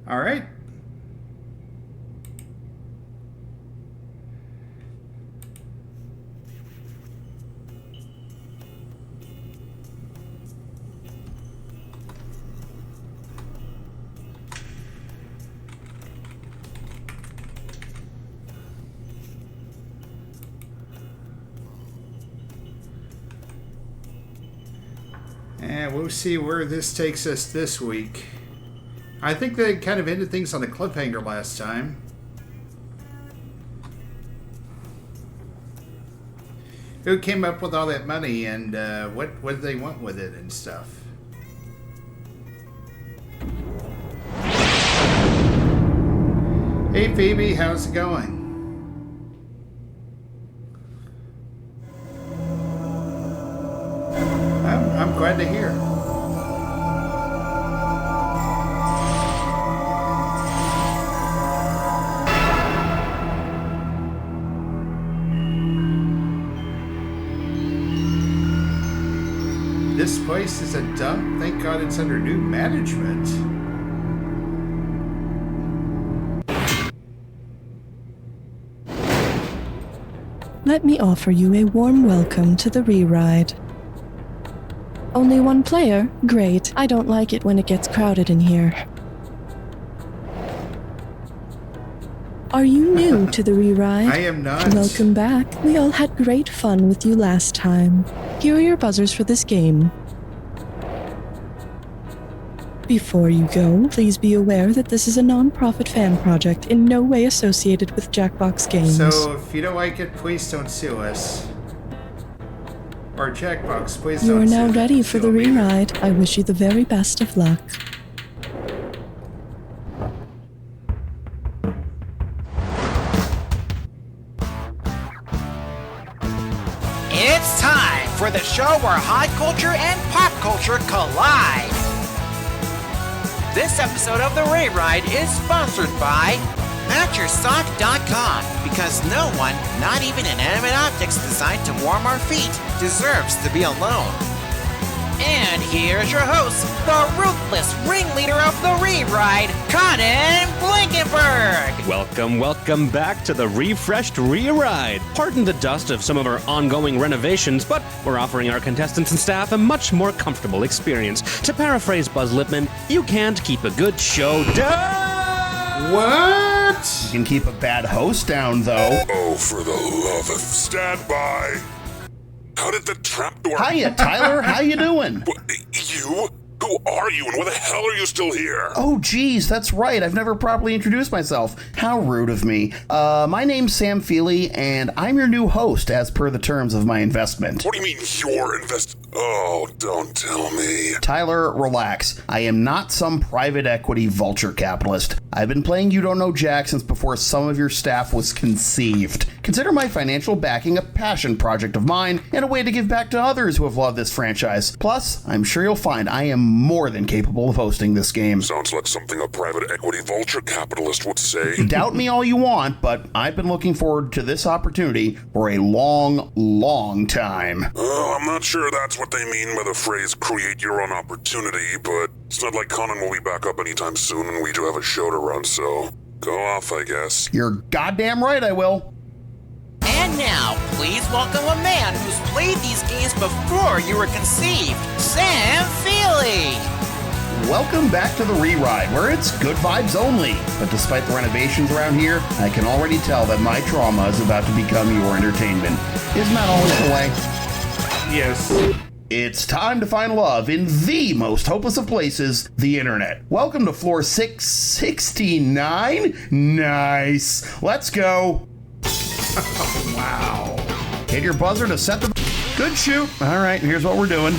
All right. And we'll see where this takes us this week. I think they kind of ended things on a cliffhanger last time. Who came up with all that money and what did they want with it and stuff? Hey Phoebe, how's it going? I'm glad to hear. This place is a dump. Thank God it's under new management. Let me offer you a warm welcome to the Re-Ride. Only one player? Great. I don't like it when it gets crowded in here. Are you new to the Re-Ride? I am not. Welcome back. We all had great fun with you last time. Here are your buzzers for this game. Before you go, please be aware that this is a non-profit fan project in no way associated with Jackbox Games. So if you don't like it, please don't sue us. Or Jackbox, please don't. You are now sue ready for the Re-Ride. I wish you the very best of luck. It's time for the show where high culture and pop culture collide. This episode of the Re-Ride is sponsored by MatchYourSock.com, because no one, not even inanimate objects designed to warm our feet, deserves to be alone. And here's your host, the ruthless ringleader of the Re-Ride, Conan Blankenberg. Welcome back to the refreshed Re-Ride. Pardon the dust of some of our ongoing renovations, but we're offering our contestants and staff a much more comfortable experience. To paraphrase Buzz Lipman, you can't keep a good show down. What? You can keep a bad host down, though. Oh, for the love of... Stand by! How did the trapdoor... Hiya, Tyler. How you doing? You? Who are you, and why the hell are you still here? Oh, geez, that's right. I've never properly introduced myself. How rude of me. My name's Sam Feeley, and I'm your new host, as per the terms of my investment. What do you mean, your Oh, don't tell me. Tyler, relax. I am not some private equity vulture capitalist. I've been playing You Don't Know Jack since before some of your staff was conceived. Consider my financial backing a passion project of mine and a way to give back to others who have loved this franchise. Plus, I'm sure you'll find I am more than capable of hosting this game. Sounds like something a private equity vulture capitalist would say. Doubt me all you want, but I've been looking forward to this opportunity for a long time. I'm not sure that's what they mean by the phrase create your own opportunity, but it's not like Conan will be back up anytime soon and we do have a show to run, so go off, I guess. You're goddamn right I will. And now, please welcome a man who's played these games before you were conceived, Sam Feeley. Welcome back to the Re-Ride, where it's good vibes only. But despite the renovations around here, I can already tell that my trauma is about to become your entertainment. Isn't that always the way? Yes. It's time to find love in the most hopeless of places, the internet. Welcome to floor 669. Nice. Let's go. Wow. Hit your buzzer to set the... Good shoot. All right, here's what we're doing.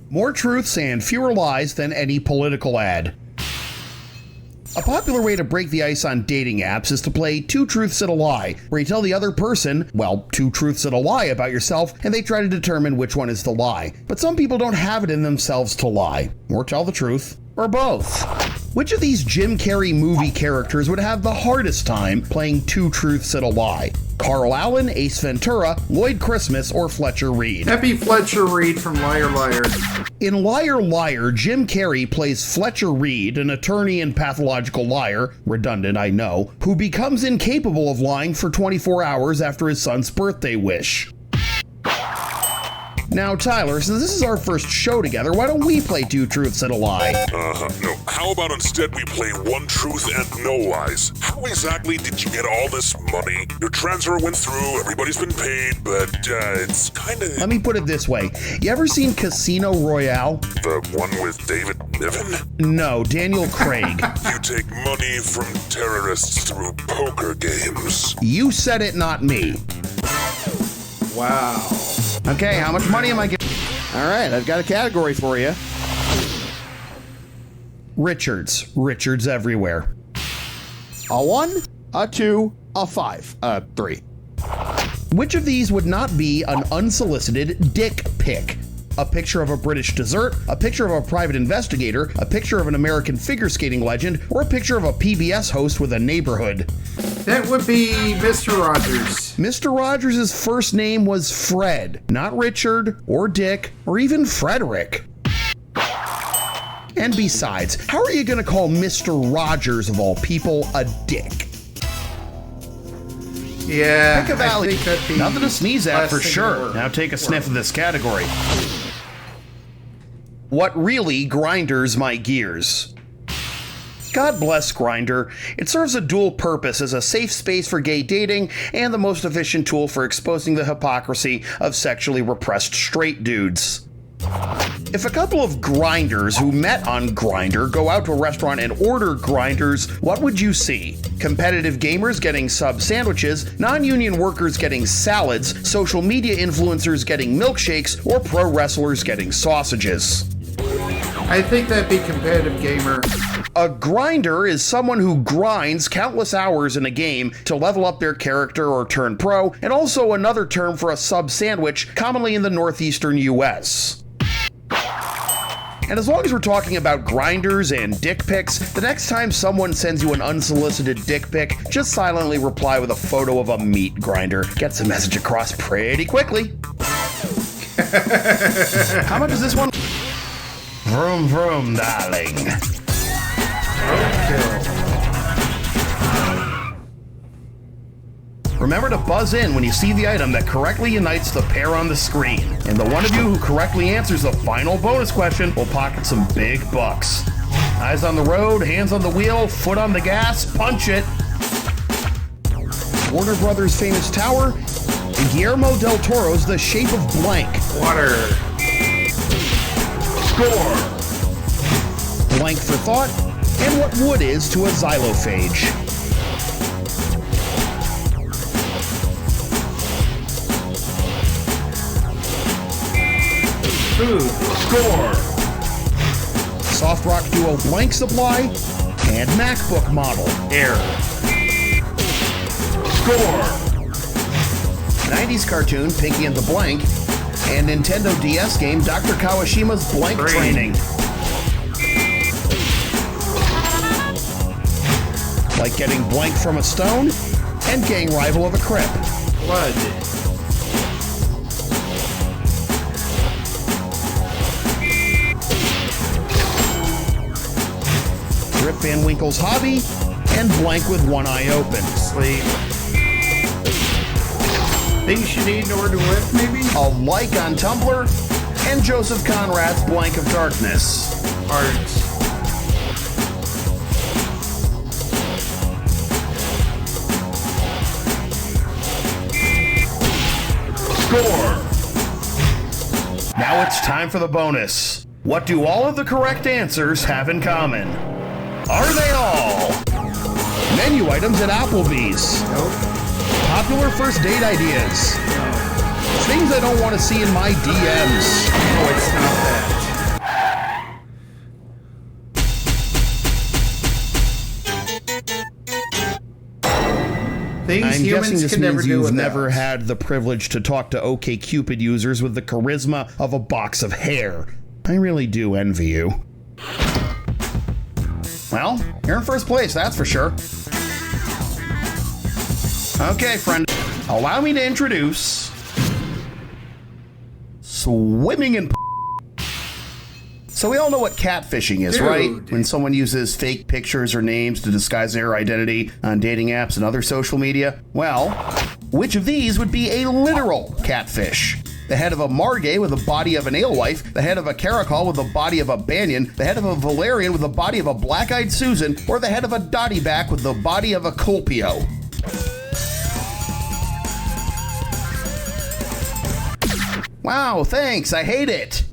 More truths and fewer lies than any political ad. A popular way to break the ice on dating apps is to play two truths and a lie, where you tell the other person, well, two truths and a lie about yourself, and they try to determine which one is the lie. But some people don't have it in themselves to lie, or tell the truth, or both. Which of these Jim Carrey movie characters would have the hardest time playing Two Truths and a Lie? Carl Allen, Ace Ventura, Lloyd Christmas, or Fletcher Reed? That'd be Fletcher Reed from Liar Liar. In Liar Liar, Jim Carrey plays Fletcher Reed, an attorney and pathological liar, redundant I know, who becomes incapable of lying for 24 hours after his son's birthday wish. Now, Tyler, since this is our first show together, why don't we play Two Truths and a Lie? No. How about instead we play One Truth and No Lies? How exactly did you get all this money? Your transfer went through, everybody's been paid, but it's kinda... Let me put it this way. You ever seen Casino Royale? The one with David Niven? No, Daniel Craig. You take money from terrorists through poker games. You said it, not me. Wow. Okay, how much money am I getting? All right, I've got a category for you. Richards. Richards everywhere. A 1, a 2, a 5, a 3. Which of these would not be an unsolicited dick pic? A picture of a British dessert, a picture of a private investigator, a picture of an American figure skating legend, or a picture of a PBS host with a neighborhood? That would be Mr. Rogers. Mr. Rogers' first name was Fred, not Richard, or Dick, or even Frederick. And besides, how are you going to call Mr. Rogers, of all people, a dick? Yeah, Pick a valley. I think that'd be Nothing to sneeze at last for thing in the sure. world. Now take a sniff of this category. What really grinders my gears? God bless Grindr. It serves a dual purpose as a safe space for gay dating and the most efficient tool for exposing the hypocrisy of sexually repressed straight dudes. If a couple of grinders who met on Grindr go out to a restaurant and order grinders, what would you see? Competitive gamers getting sub sandwiches, non-union workers getting salads, social media influencers getting milkshakes, or pro wrestlers getting sausages? I think that'd be competitive gamer. A grinder is someone who grinds countless hours in a game to level up their character or turn pro, and also another term for a sub sandwich, commonly in the northeastern US. And as long as we're talking about grinders and dick pics, the next time someone sends you an unsolicited dick pic, just silently reply with a photo of a meat grinder. Gets the message across pretty quickly. How much is this one? Vroom vroom, darling. Remember to buzz in when you see the item that correctly unites the pair on the screen. And the one of you who correctly answers the final bonus question will pocket some big bucks. Eyes on the road, hands on the wheel, foot on the gas, punch it. Warner Brothers' famous tower, and Guillermo del Toro's The Shape of Blank. Water. Score. Blank for thought, and what wood is to a xylophage. Food. Score. Soft rock duo Blank Supply and MacBook model. Air. Score. 90s cartoon Pinky and the Blank and Nintendo DS game Dr. Kawashima's Blank Brain. Training. Like getting blank from a stone and gang rival of a crip. Blood. Rip Van Winkle's hobby and blank with one eye open. Sleep. Things you need in order to live, maybe? A like on Tumblr and Joseph Conrad's Blank of Darkness. Arts. Score. Now it's time for the bonus. What do all of the correct answers have in common? Are they all menu items at Applebee's? Nope. Popular first date ideas? Things I don't want to see in my DMs? No, it's not that. Things I'm guessing humans this can never means do you've without. never had the privilege to talk to OkCupid users with the charisma of a box of hair. I really do envy you. Well, you're in first place, that's for sure. Okay, friend, allow me to introduce swimming in. So we all know what catfishing is, Dude. right? When someone uses fake pictures or names to disguise their identity on dating apps and other social media. Well, which of these would be a literal catfish? The head of a margay with the body of an alewife, the head of a caracol with the body of a banyan, the head of a valerian with the body of a black-eyed Susan, or the head of a dottyback with the body of a colpio? Wow, thanks, I hate it.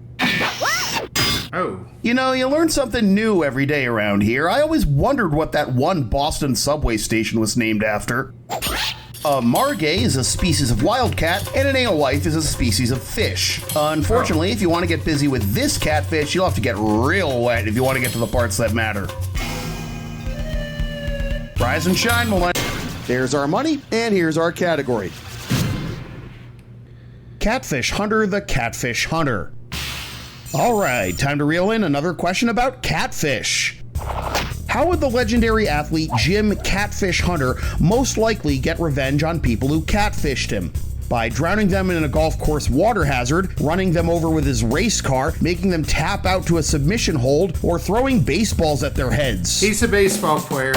Oh. You know, you learn something new every day around here. I always wondered what that one Boston subway station was named after. A margay is a species of wildcat, and an alewife is a species of fish. Unfortunately, if you want to get busy with this catfish, you'll have to get real wet if you want to get to the parts that matter. Rise and shine, millennial. There's our money, and here's our category. Catfish Hunter, the Catfish Hunter. All right, time to reel in another question about catfish. How would the legendary athlete Jim Catfish Hunter most likely get revenge on people who catfished him? By drowning them in a golf course water hazard, running them over with his race car, making them tap out to a submission hold, or throwing baseballs at their heads. He's a baseball player.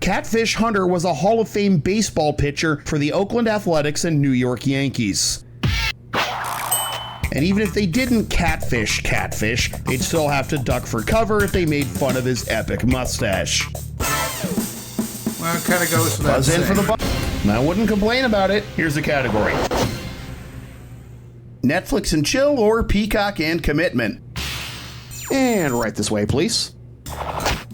Catfish Hunter was a Hall of Fame baseball pitcher for the Oakland Athletics and New York Yankees. And even if they didn't catfish, they'd still have to duck for cover if they made fun of his epic mustache. Well, it kind of goes without Buzz in for the saying. I wouldn't complain about it. Here's the category. Netflix and chill or Peacock and commitment. And right this way, please.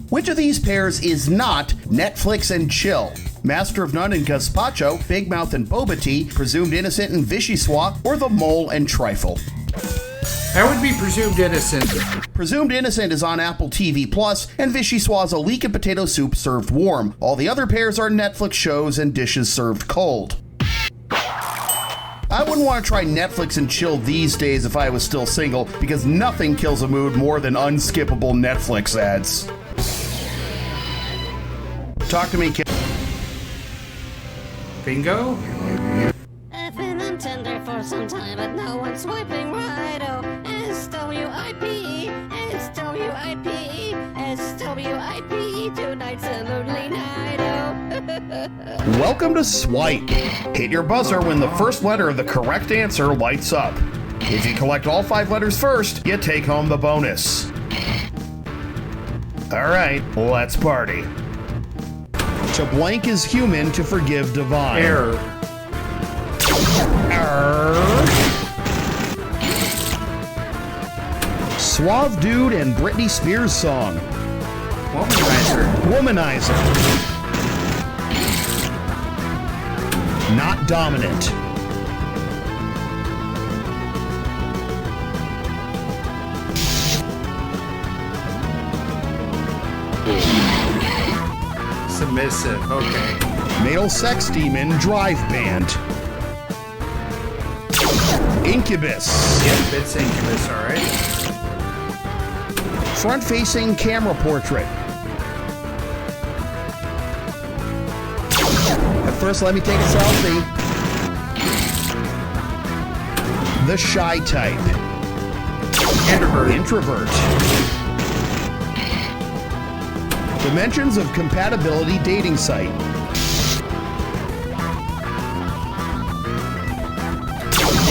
Which of these pairs is not Netflix and chill? Master of None and Gazpacho, Big Mouth and Boba Tea, Presumed Innocent and Vichyssoise, or The Mole and Trifle? That would be Presumed Innocent. Presumed Innocent is on Apple TV Plus, and Vichyssoise a leek and potato soup served warm. All the other pairs are Netflix shows and dishes served cold. I wouldn't want to try Netflix and chill these days if I was still single, because nothing kills a mood more than unskippable Netflix ads. Talk to me, kid. Bingo? I've been on Tinder for some time, but no one's swiping right. Oh, S-W-I-P-E, S-W-I-P-E, S-W-I-P-E, tonight's a lonely night. Oh. Welcome to Swipe. Hit your buzzer when the first letter of the correct answer lights up. If you collect all 5 letters first, you take home the bonus. All right, let's party. To blank is human, to forgive divine. Error. Suave Dude and Britney Spears song. Womanizer. Not dominant. Submissive, okay. Male sex demon, drive band. Incubus. Yep, it's Incubus, alright. Front-facing camera portrait. At first, let me take a selfie. The shy type. Introvert. Dimensions of compatibility dating site.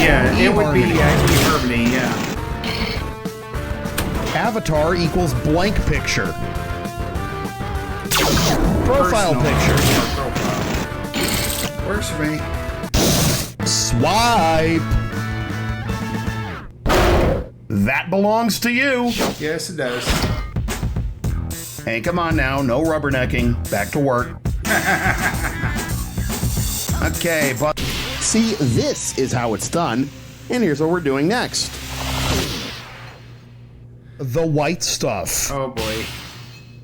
Yeah, it would be eHarmony, yeah. Avatar equals blank picture. Profile picture. Profile. Works for me. Swipe. That belongs to you. Yes, it does. Hey, come on now. No rubbernecking. Back to work. Okay, but See, this is how it's done, and here's what we're doing next. the white stuff. Oh boy.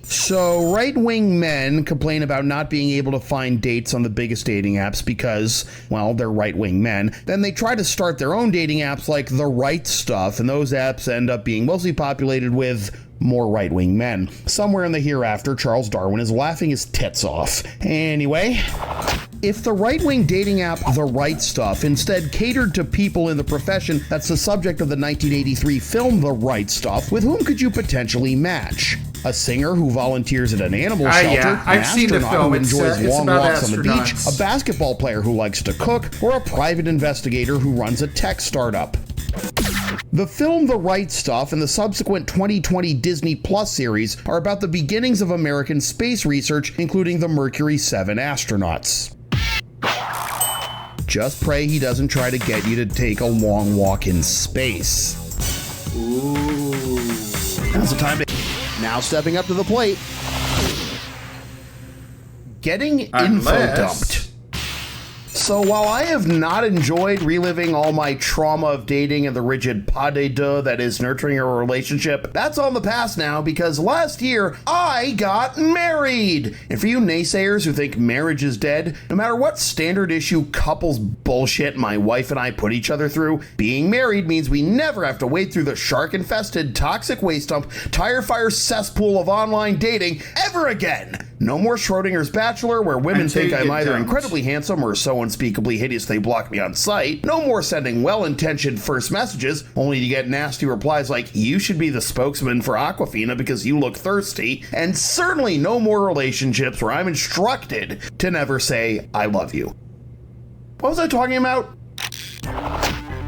So, right-wing men complain about not being able to find dates on the biggest dating apps because, well, they're right-wing men. Then they try to start their own dating apps like The Right Stuff, and those apps end up being mostly populated with more right-wing men. Somewhere in the hereafter, Charles Darwin is laughing his tits off. Anyway, if the right-wing dating app The Right Stuff instead catered to people in the profession that's the subject of the 1983 film The Right Stuff, with whom could you potentially match? A singer who volunteers at an animal shelter, yeah, I've seen the astronaut film. who enjoys It's long about walks on the beach, astronauts. a basketball player who likes to cook, or a private investigator who runs a tech startup. The film The Right Stuff and the subsequent 2020 Disney Plus series are about the beginnings of American space research, including the Mercury 7 astronauts. Just pray he doesn't try to get you to take a long walk in space. Ooh. Now's the time to... Now stepping up to the plate. Getting info dumped. So while I have not enjoyed reliving all my trauma of dating and the rigid pas de deux that is nurturing a relationship, that's all in the past now because last year I got married. And for you naysayers who think marriage is dead, no matter what standard issue couples bullshit my wife and I put each other through, being married means we never have to wade through the shark-infested toxic waste dump, tire fire cesspool of online dating ever again. No more Schrodinger's Bachelor, where women think I'm either incredibly handsome or so unspeakably hideous they block me on sight. No more sending well-intentioned first messages, only to get nasty replies like, you should be the spokesman for Aquafina because you look thirsty. And certainly no more relationships where I'm instructed to never say, I love you. What was I talking about?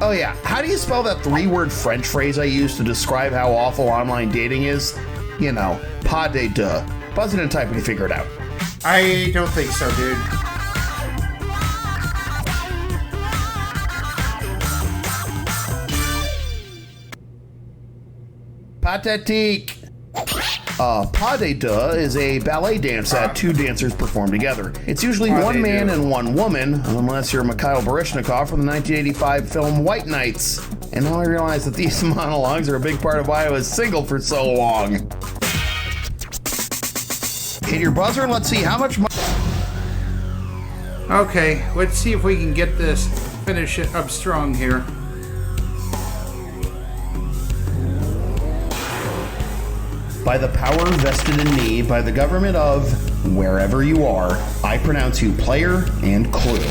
Oh yeah, how do you spell that 3-word French phrase I used to describe how awful online dating is? You know, pas de deux. Buzz it and type when you figure it out. I don't think so, dude. Pathétique. Pas de deux is a ballet dance that two dancers perform together. It's usually one man and one woman, unless you're Mikhail Baryshnikov from the 1985 film White Nights. And now I realize that these monologues are a big part of why I was single for so long. Hit your buzzer and let's see how much Okay, let's see if we can get this, finish it up strong here. By the power vested in me by the government of wherever you are, I pronounce you player and clue.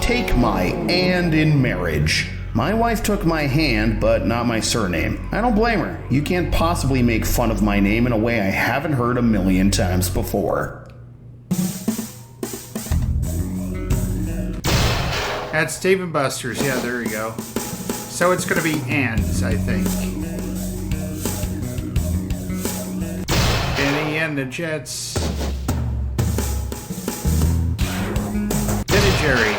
Take my and in marriage. My wife took my hand, but not my surname. I don't blame her. You can't possibly make fun of my name in a way I haven't heard a million times before. That's Dave and Buster's. Yeah, there you go. So it's going to be ands, I think. Benny and the Jets. Ben and Jerry.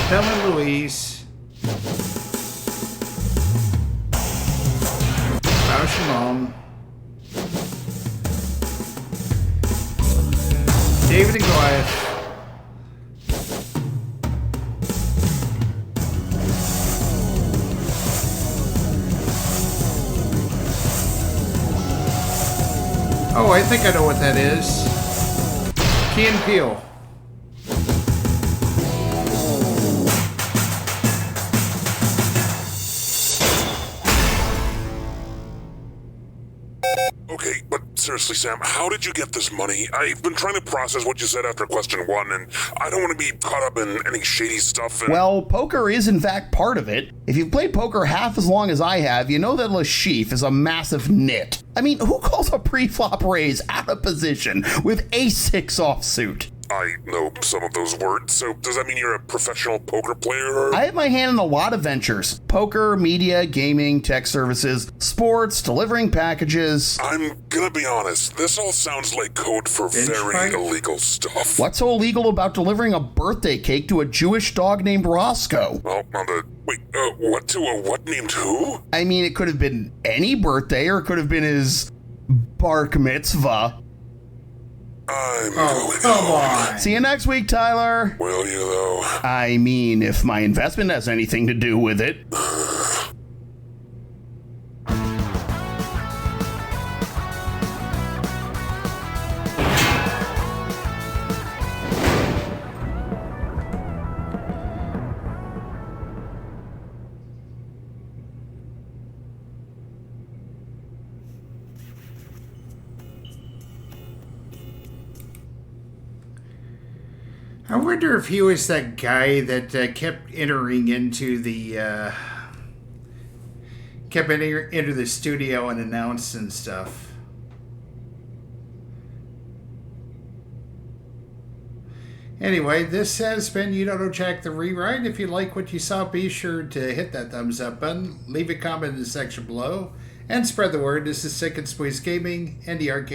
Thelma and Louise. Bausch and Lomb. David and Goliath. Oh, I think I know what that is. Key and Peele. Okay, but seriously, Sam, how did you get this money? I've been trying to process what you said after question 1, and I don't want to be caught up in any shady stuff. Well, poker is in fact part of it. If you've played poker half as long as I have, you know that Le Chiffre is a massive nit. I mean, who calls a pre-flop raise out of position with ace-6 offsuit? I know some of those words, so does that mean you're a professional poker player? I have my hand in a lot of ventures. Poker, media, gaming, tech services, sports, delivering packages. I'm gonna be honest, this all sounds like code for very illegal stuff. What's so illegal about delivering a birthday cake to a Jewish dog named Roscoe? Well, on the... Wait, what to a what named who? I mean, it could have been any birthday, or it could have been his bar mitzvah. Come on. See you next week, Tyler. Will you, though? I mean, if my investment has anything to do with it. I wonder if he was that guy that kept entering into the into the studio and announcing stuff. Anyway, this has been You Don't Know Jack the Rewrite. If you like what you saw, be sure to hit that thumbs up button, leave a comment in the section below, and spread the word. This is Sick and Squeeze Gaming and the Arcade.